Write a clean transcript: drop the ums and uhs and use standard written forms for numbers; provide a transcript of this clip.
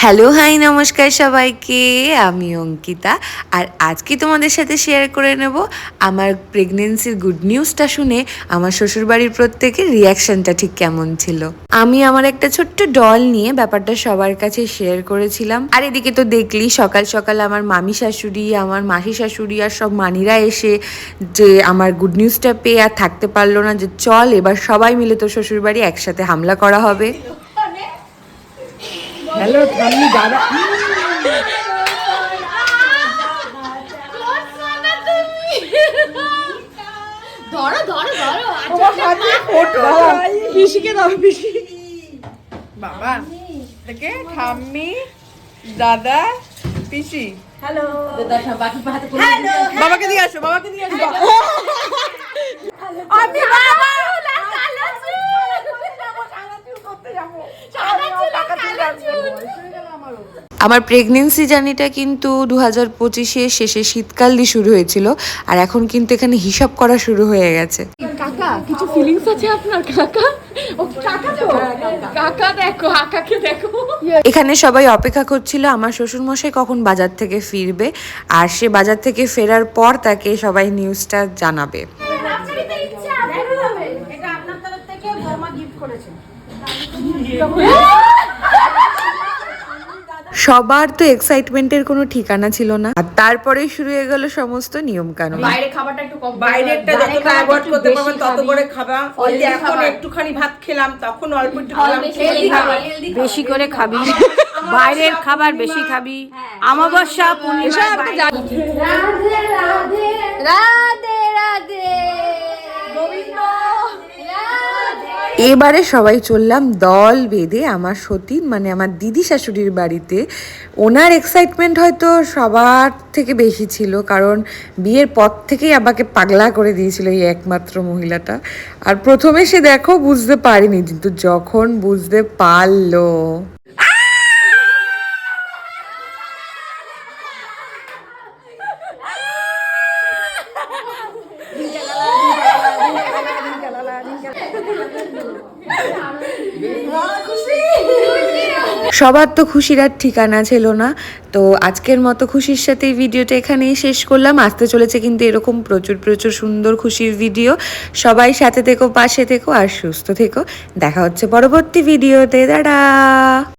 Hello hi নমস্কার সবাইকে, আমি অঙ্কিতা। আর আজকে তোমাদের সাথে শেয়ার করে নেব আমার প্রেগনেন্সির গুড নিউজটা শুনে আমার শ্বশুরবাড়ির প্রত্যেকের রিয়াকশানটা ঠিক কেমন ছিল। আমি আমার একটা ছোট্ট ডল নিয়ে ব্যাপারটা সবার কাছে শেয়ার করেছিলাম। আর এদিকে তো দেখলি সকাল সকাল আমার মামি শাশুড়ি, আমার মাসি শাশুড়ি আর সব মানিরা এসে যে আমার গুড নিউজটা পেয়ে আর থাকতে পারলো না, যে চল এবার সবাই মিলে তো শ্বশুরবাড়ি একসাথে হামলা করা হবে। হ্যালো ঠাম্মি দাদা ধরো ধরো ধরো পিসিকে দাও পিসি বাবা থেকে ঠাম্মি দাদা পিসি হ্যালো বাকি হাতে হ্যালো বাবাকে দিয়ে আসো আমি বাবা আমার প্রেগনেন্সি জার্নিটা কিন্তু 2025-এর শেষে শীতকাল দিয়ে শুরু হয়েছিল, আর এখন কিন্তু এখানে হিসাব করা শুরু হয়ে গেছে। কাকা কিছু ফিলিংস আছে আপনার? কাকা ও কাকা তো কাকা দেখো কাকাকে দেখো। এখানে সবাই অপেক্ষা করছিল আমার শ্বশুরমশাই কখন বাজার থেকে ফিরবে, আর সে বাজার থেকে ফেরার পর তাকে সবাই নিউজটা জানাবে। সবার তো এক্সাইটমেন্টের কোনো ঠিকানা ছিল না, আর তারপরেই শুরু হয়ে গেল সমস্ত নিয়ম কানুন। বাইরে খাবারটা একটু কম, বাইরেরটা যতটা অ্যাভয়েড করতে পারবেন তত করে খাবা। ওই যে এখন একটুখানি ভাত খেলাম, তখন অল্প একটু খেলাম। বেশি করে খাবি, বাইরের খাবার বেশি খাবি। অমাবস্যা পূর্ণিমা রাধে রাধে রাধে রাধে গোবিন্দ এবারে সবাই চললাম দল বেঁধে আমার সতীন মানে আমার দিদি শাশুড়ির বাড়িতে। ওনার এক্সাইটমেন্ট হয়তো সবার থেকে বেশি ছিল, কারণ বিয়ের পর থেকেই আমাকে পাগলা করে দিয়েছিল এই একমাত্র মহিলাটা। আর প্রথমে সে দেখো বুঝতে পারিনি, কিন্তু যখন বুঝতে পারলো সবার তো খুশির আর ঠিকানা ছিল না। তো আজকের মতো খুশির সাথে এই ভিডিওটা এখানেই শেষ করলাম। আসতে চলেছে কিন্তু এরকম প্রচুর প্রচুর সুন্দর খুশির ভিডিও। সবাই সাথে থেকো, পাশে থেকো আর সুস্থ থেকো। দেখা হচ্ছে পরবর্তী ভিডিওতে। দাঁড়া।